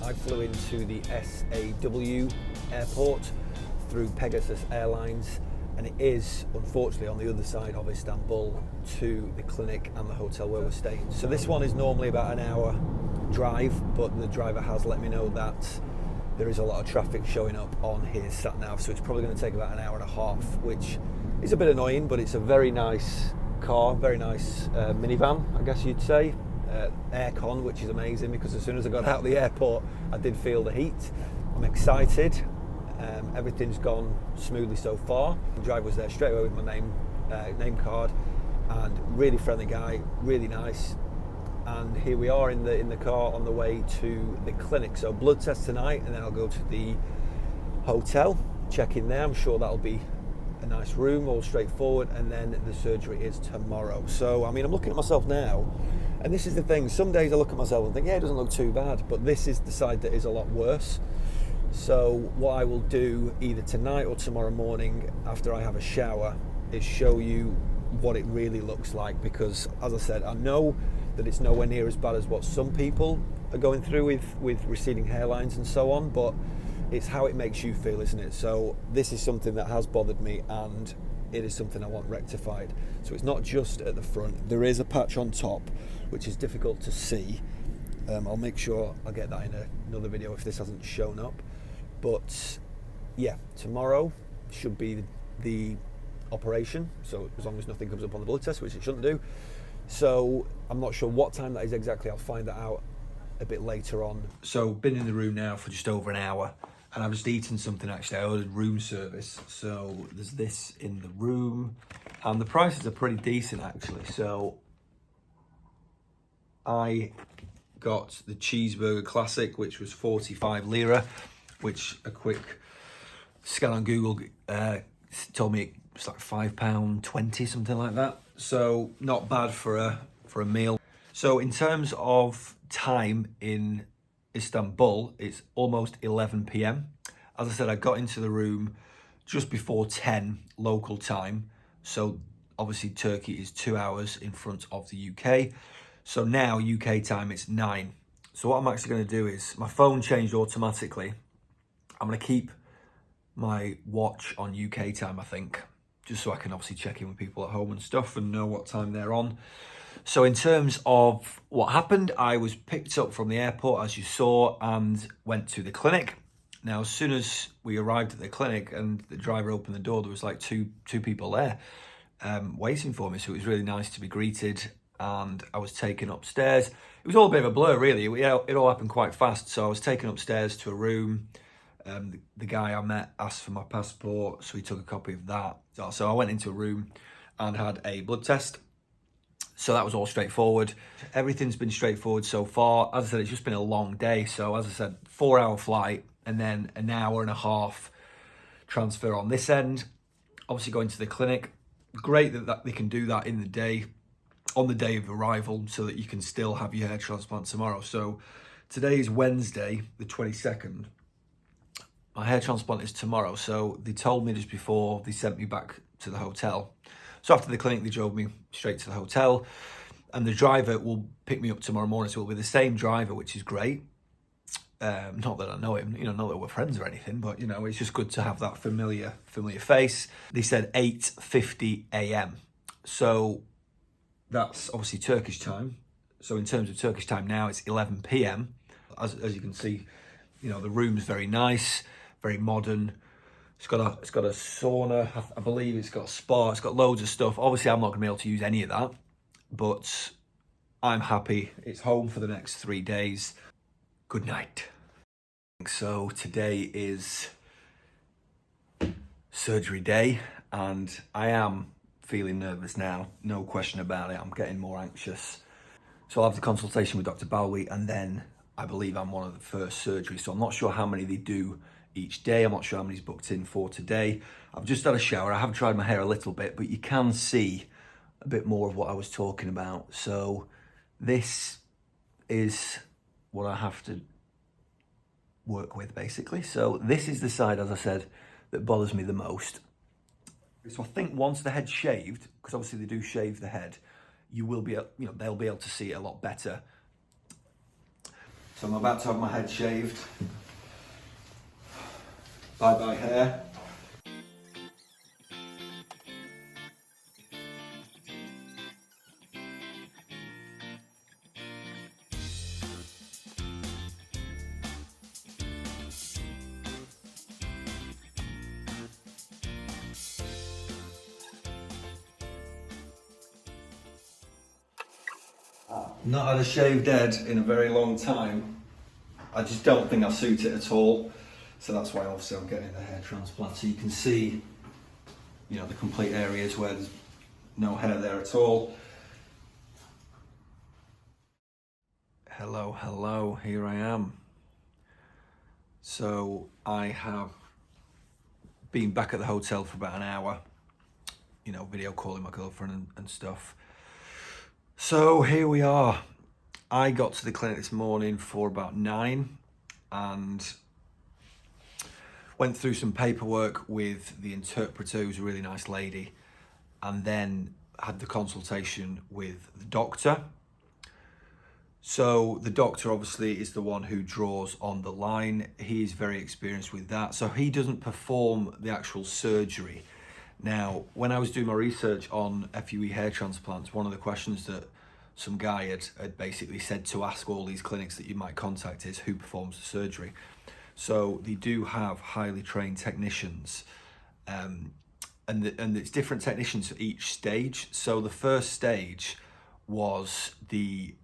I flew into the SAW airport through Pegasus Airlines, and it is unfortunately on the other side of Istanbul to the clinic and the hotel where we're staying. So this one is normally about an hour drive, but the driver has let me know that there is a lot of traffic showing up on his sat nav, so it's probably going to take about an hour and a half, which is a bit annoying, but it's a very nice car, very nice minivan, I guess you'd say. Aircon, which is amazing, because as soon as I got out of the airport I did feel the heat. I'm excited. Everything's gone smoothly so far. The driver was there straight away with my name card, and really friendly guy, really nice. And here we are in the car on the way to the clinic. So blood test tonight, and then I'll go to the hotel, check in there. I'm sure that'll be a nice room, all straightforward, and then the surgery is tomorrow. So I mean, I'm looking at myself now, and this is the thing, some days I look at myself and think, yeah, it doesn't look too bad, but this is the side that is a lot worse. So what I will do either tonight or tomorrow morning after I have a shower is show you what it really looks like, because as I said, I know that it's nowhere near as bad as what some people are going through with receding hairlines and so on, but it's how it makes you feel, isn't it? So this is something that has bothered me, and it is something I want rectified. So it's not just at the front, there is a patch on top which is difficult to see. I'll make sure I'll get that in another video if this hasn't shown up. But yeah, tomorrow should be the operation, so as long as nothing comes up on the blood test, which it shouldn't do. So I'm not sure what time that is exactly, I'll find that out a bit later on. So been in the room now for just over an hour, and I've just eaten something. Actually, I ordered room service, so there's this in the room, and the prices are pretty decent actually. So I got the cheeseburger classic, which was 45 lira, which a quick scan on Google told me it's like £5.20, something like that. So not bad for a meal. So in terms of time in Istanbul, it's almost 11 p.m. As I said, I got into the room just before 10 local time. So obviously Turkey is 2 hours in front of the UK. So now UK time it's 9. So what I'm actually going to do is, my phone changed automatically. I'm going to keep my watch on UK time, I think, just so I can obviously check in with people at home and stuff and know what time they're on. So in terms of what happened, I was picked up from the airport, as you saw, and went to the clinic. Now, as soon as we arrived at the clinic and the driver opened the door, there was like two people there waiting for me. So it was really nice to be greeted, and I was taken upstairs. It was all a bit of a blur, really. It all happened quite fast. So I was taken upstairs to a room. The guy I met asked for my passport, so he took a copy of that. So I went into a room and had a blood test. So that was all straightforward. Everything's been straightforward so far. As I said, it's just been a long day. So as I said, 4-hour flight and then an hour and a half transfer on this end. Obviously going to the clinic. Great that they can do that in the day, on the day of arrival, so that you can still have your hair transplant tomorrow. So today is Wednesday, the 22nd. My hair transplant is tomorrow. So they told me just before they sent me back to the hotel. So after the clinic, they drove me straight to the hotel, and the driver will pick me up tomorrow morning. So it'll be the same driver, which is great. Not that I know him, not that we're friends or anything, but it's just good to have that familiar face. They said 8:50 a.m. So that's obviously Turkish time. So in terms of Turkish time now, it's 11 p.m. As you can see, the room's very nice, very modern. It's got a sauna, I believe it's got a spa, it's got loads of stuff. Obviously, I'm not going to be able to use any of that, but I'm happy. It's home for the next 3 days. Good night. So today is surgery day, and I am feeling nervous now, no question about it. I'm getting more anxious. So I'll have the consultation with Dr. Balwi, and then I believe I'm one of the first surgeries. So I'm not sure how many they do each day. I'm not sure how many's booked in for today. I've just had a shower. I have dried my hair a little bit, but you can see a bit more of what I was talking about. So this is what I have to work with, basically. So this is the side, as I said, that bothers me the most. So I think once the head's shaved, because obviously they do shave the head, you will be, they'll be able to see it a lot better. So I'm about to have my head shaved. Bye bye hair. Not had a shaved head in a very long time. I just don't think I suit it at all. So that's why obviously I'm getting the hair transplant. So you can see, you know, the complete areas where there's no hair there at all. Hello, here I am. So I have been back at the hotel for about an hour, you know, video calling my girlfriend and stuff. So here we are. I got to the clinic this morning for about 9 and went through some paperwork with the interpreter, who's a really nice lady, and then had the consultation with the doctor. So the doctor obviously is the one who draws on the line. He's very experienced with that. So he doesn't perform the actual surgery. Now, when I was doing my research on FUE hair transplants, one of the questions that some guy had basically said to ask all these clinics that you might contact is who performs the surgery. So they do have highly trained technicians, and it's different technicians for each stage. So the first stage was the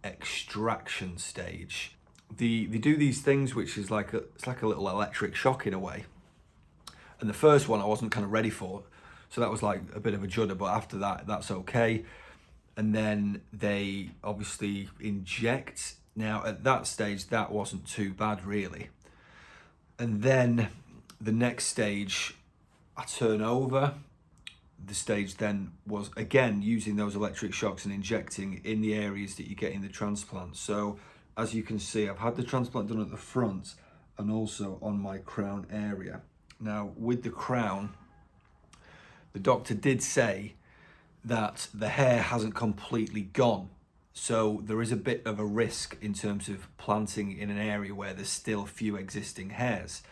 extraction stage. They do these things which is like it's like a little electric shock in a way. And the first one I wasn't kind of ready for, so that was like a bit of a judder, but after that, that's okay. And then they obviously inject. Now at that stage, that wasn't too bad really. And then the next stage, I turn over. The stage then was again using those electric shocks and injecting in the areas that you get in the transplant. So as you can see, I've had the transplant done at the front and also on my crown area. Now with the crown, the doctor did say that the hair hasn't completely gone. So there is a bit of a risk in terms of planting in an area where there's still a few existing hairs.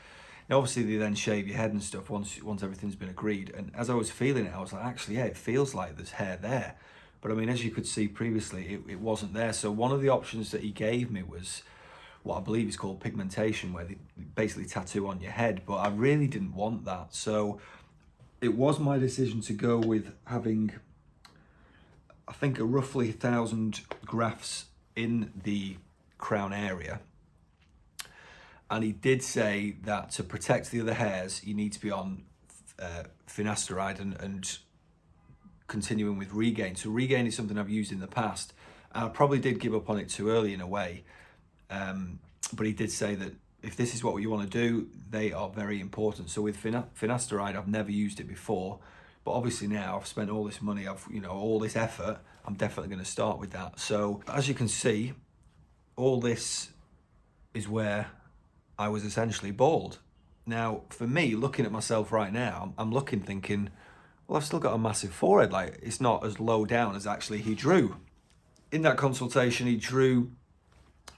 Now obviously they then shave your head and stuff once everything's been agreed. And as I was feeling it, I was like, actually, yeah, it feels like there's hair there. But I mean, as you could see previously, it wasn't there. So one of the options that he gave me was what I believe is called pigmentation, where they basically tattoo on your head. But I really didn't want that. So it was my decision to go with having, I think, a roughly 1,000 grafts in the crown area. And he did say that to protect the other hairs, you need to be on finasteride and continuing with Regain. So Regain is something I've used in the past. And I probably did give up on it too early in a way. But he did say that if this is what you want to do, they are very important. So with finasteride, I've never used it before. But obviously now I've spent all this money, all this effort, I'm definitely going to start with that. So as you can see, all this is where I was essentially bald. Now, for me, looking at myself right now, I'm looking thinking, well, I've still got a massive forehead. Like, it's not as low down as actually he drew. In that consultation, he drew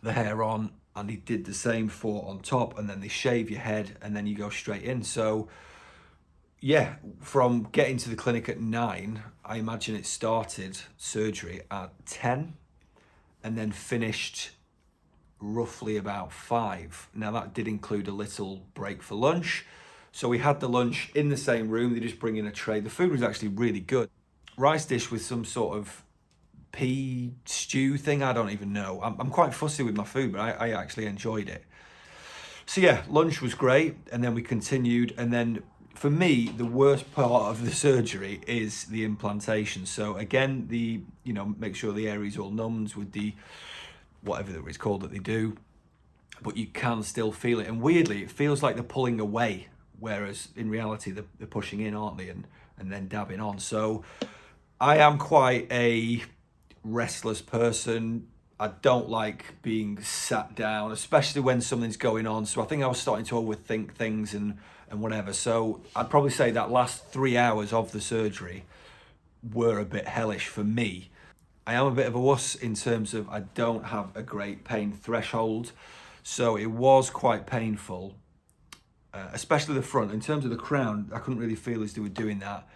the hair on and he did the same for on top, and then they shave your head and then you go straight in. So yeah, from getting to the clinic at 9, I imagine it started surgery at 10 and then finished roughly about 5. Now that did include a little break for lunch. So we had the lunch in the same room. They just bring in a tray. The food was actually really good. Rice dish with some sort of pea stew thing. I don't even know. I'm quite fussy with my food, but I actually enjoyed it. So yeah, lunch was great. And then we continued. And then for me, the worst part of the surgery is the implantation. So again, make sure the area is all numbed with the whatever it's called that they do, but you can still feel it. And weirdly, it feels like they're pulling away, whereas in reality, they're pushing in, aren't they? And then dabbing on. So I am quite a restless person. I don't like being sat down, especially when something's going on. So I think I was starting to overthink things and whatever. So I'd probably say that last 3 hours of the surgery were a bit hellish for me. I am a bit of a wuss in terms of I don't have a great pain threshold. So it was quite painful, especially the front. In terms of the crown, I couldn't really feel as they were doing that.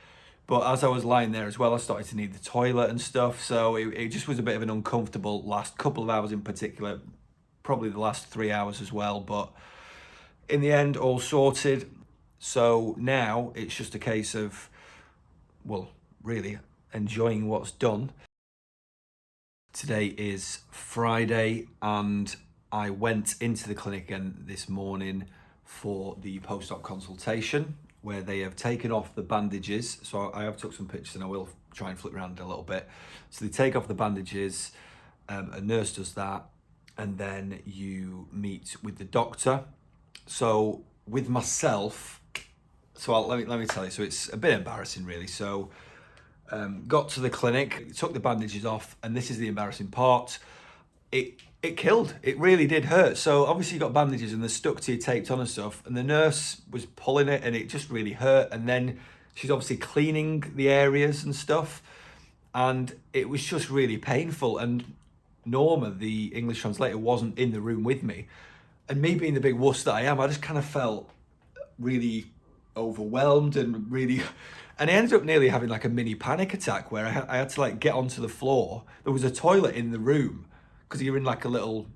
But as I was lying there as well, I started to need the toilet and stuff. So it just was a bit of an uncomfortable last couple of hours in particular, probably the last 3 hours as well. But in the end, all sorted. So now it's just a case of, well, really enjoying what's done. Today is Friday and I went into the clinic again this morning for the post-op consultation where they have taken off the bandages. So I have took some pictures and I will try and flip around a little bit. So they take off the bandages, a nurse does that, and then you meet with the doctor. So with myself, let me tell you, so it's a bit embarrassing really. So got to the clinic, took the bandages off, and this is the embarrassing part. It killed. It really did hurt. So obviously you got bandages and they're stuck to you, taped on and stuff, and the nurse was pulling it and it just really hurt. And then she's obviously cleaning the areas and stuff, and it was just really painful. And Norma, the English translator, wasn't in the room with me. And me being the big wuss that I am, I just kind of felt really overwhelmed and really... And I ended up nearly having like a mini panic attack where I had to like get onto the floor. There was a toilet in the room because you're in like a little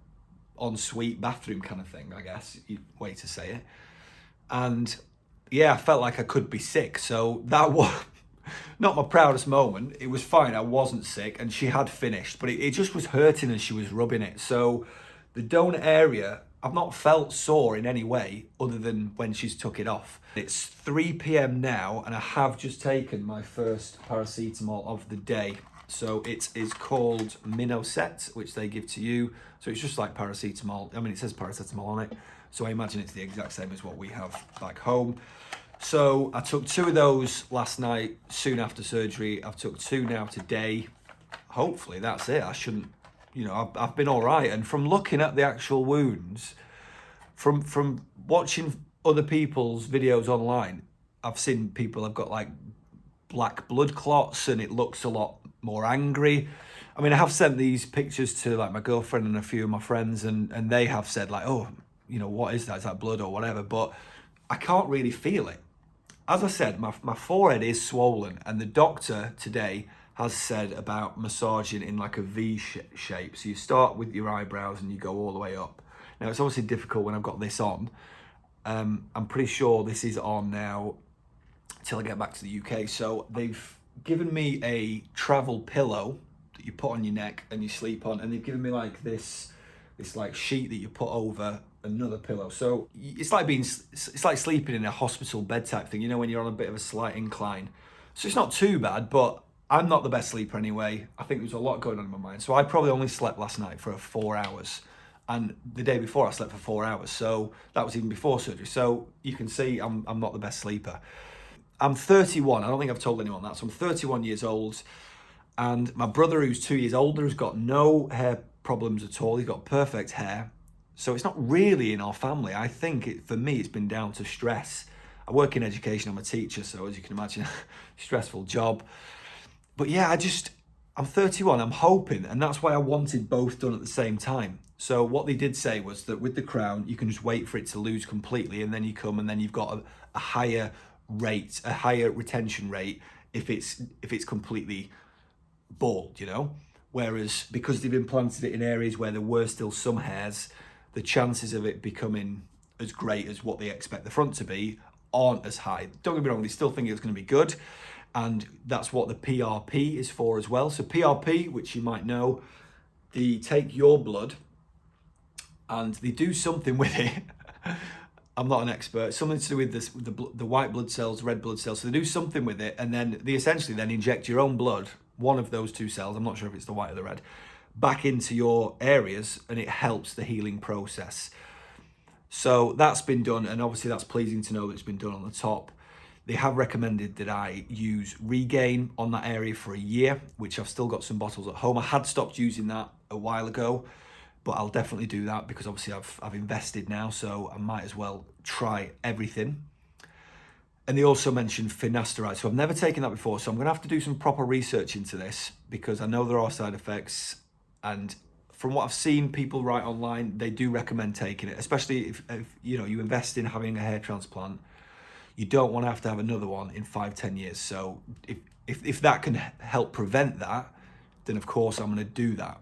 ensuite bathroom kind of thing, I guess, way to say it. And yeah, I felt like I could be sick. So that was not my proudest moment. It was fine. I wasn't sick and she had finished, but it just was hurting and she was rubbing it. So the donor area, I've not felt sore in any way other than when she's took it off. It's 3 p.m. now and I have just taken my first paracetamol of the day. So it is called Minoset, which they give to you. So it's just like paracetamol. I mean, it says paracetamol on it. So I imagine it's the exact same as what we have back home. So I took 2 of those last night, soon after surgery. I've took 2 now today. Hopefully that's it. I shouldn't, you know, I've been all right. And from looking at the actual wounds, from watching other people's videos online, I've seen people have got like black blood clots and it looks a lot more angry. I mean, I have sent these pictures to like my girlfriend and a few of my friends and they have said like, oh, you know, what is that? Is that blood or whatever? But I can't really feel it. As I said, my forehead is swollen and the doctor today has said about massaging in like a V shape. So you start with your eyebrows and you go all the way up. Now it's obviously difficult when I've got this on. I'm pretty sure this is on now till I get back to the UK. So they've given me a travel pillow that you put on your neck and you sleep on, and they've given me like this like sheet that you put over another pillow. So it's like sleeping in a hospital bed type thing, you know, when you're on a bit of a slight incline. So it's not too bad, but I'm not the best sleeper anyway. I think there's a lot going on in my mind. So I probably only slept last night for 4 hours. And the day before I slept for 4 hours. So that was even before surgery. So you can see I'm not the best sleeper. I'm 31. I don't think I've told anyone that. So I'm 31 years old. And my brother, who's 2 years older, has got no hair problems at all. He's got perfect hair. So it's not really in our family. I think for me, it's been down to stress. I work in education. I'm a teacher. So as you can imagine, stressful job. But yeah, I'm 31. I'm hoping. And that's why I wanted both done at the same time. So what they did say was that with the crown, you can just wait for it to lose completely. And then you come and then you've got a higher rate, a higher retention rate if it's completely bald, you know? Whereas because they've implanted it in areas where there were still some hairs, the chances of it becoming as great as what they expect the front to be aren't as high. Don't get me wrong, they still think it's going to be good. And that's what the PRP is for as well. So PRP, which you might know, they take your blood and they do something with it. I'm not an expert. Something to do with this, the white blood cells, red blood cells. So they do something with it, and then they essentially then inject your own blood, one of those 2 cells, I'm not sure if it's the white or the red, back into your areas, and it helps the healing process. So that's been done, and obviously that's pleasing to know that it's been done on the top. They have recommended that I use Regain on that area for a year, which I've still got some bottles at home. I had stopped using that a while ago, but I'll definitely do that because obviously I've invested now, so I might as well try everything. And they also mentioned finasteride. So I've never taken that before. So I'm going to have to do some proper research into this because I know there are side effects. And from what I've seen people write online, they do recommend taking it, especially if you know, you invest in having a hair transplant. You don't want to have another one in 5-10 years. So if that can help prevent that, then of course I'm going to do that.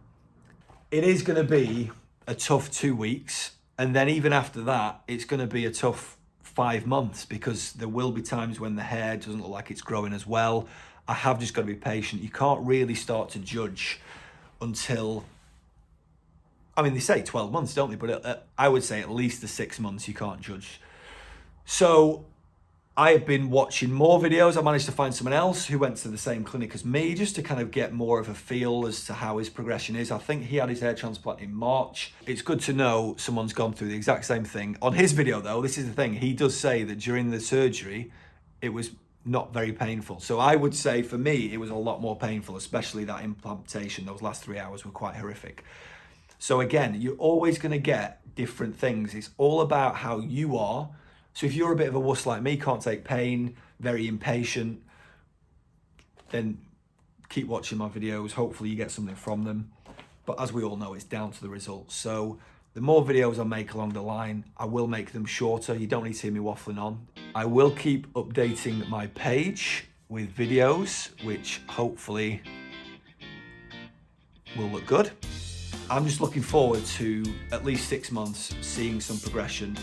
It is going to be a tough 2 weeks. And then even after that, it's going to be a tough 5 months because there will be times when the hair doesn't look like it's growing as well. I have just got to be patient. You can't really start to judge until, I mean, they say 12 months, don't they? But I would say at least the 6 months you can't judge. So I have been watching more videos. I managed to find someone else who went to the same clinic as me just to kind of get more of a feel as to how his progression is. I think he had his hair transplant in March. It's good to know someone's gone through the exact same thing. On his video though, this is the thing, he does say that during the surgery, it was not very painful. So I would say for me, it was a lot more painful, especially that implantation. Those last 3 hours were quite horrific. So again, you're always gonna get different things. It's all about how you are. So if you're a bit of a wuss like me, can't take pain, very impatient, then keep watching my videos. Hopefully you get something from them. But as we all know, it's down to the results. So the more videos I make along the line, I will make them shorter. You don't need to hear me waffling on. I will keep updating my page with videos, which hopefully will look good. I'm just looking forward to at least 6 months seeing some progression